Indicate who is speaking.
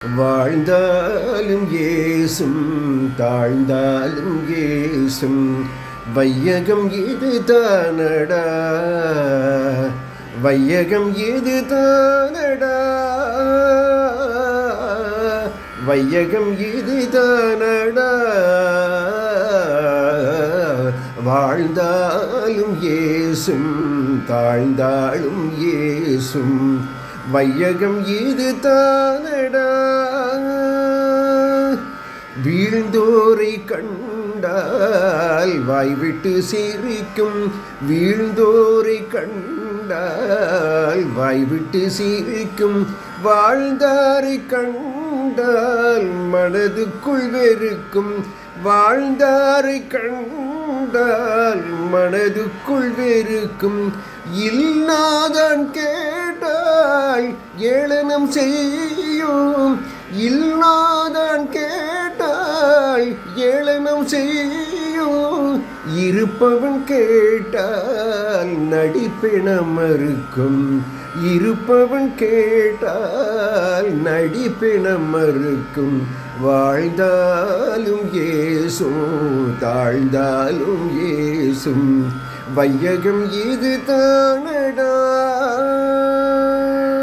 Speaker 1: வாழ்ந்தாலும் ஏசும் தாழ்ந்தாலும் ஏசும் வையகம் இது தானடா, வையகம் இது தானடா, வையகம் இது தானடா. வாழ்ந்தாலும் ஏசும் தாழ்ந்தாலும் ஏசும் வையகம் இது தானடா. வீழ்ந்தோரை கண்டால் வாய்விட்டு சிரிக்கும், வீழ்ந்தோரை கண்டால் வாய்விட்டு சிரிக்கும், வாழ்ந்தாரை கண்டால் மனதுக்குள் வெறுக்கும், வாழ்ந்தாரை கண்டால் மனதுக்குள் வெறுக்கும். இல்லாதான் கேட்டால் ஏளனம் செய்யும், இல்லாதான் கேட்டால் ஏளனம் செய்யும், இருப்பவன் கேட்டால் நடிப்பென மறுக்கும், இருப்பவன் கேட்டால் நடிப்பென மறுக்கும். வாழ்ந்தாலும் ஏசும் தாழ்ந்தாலும் ஏசும் வையகம் இது தானடா.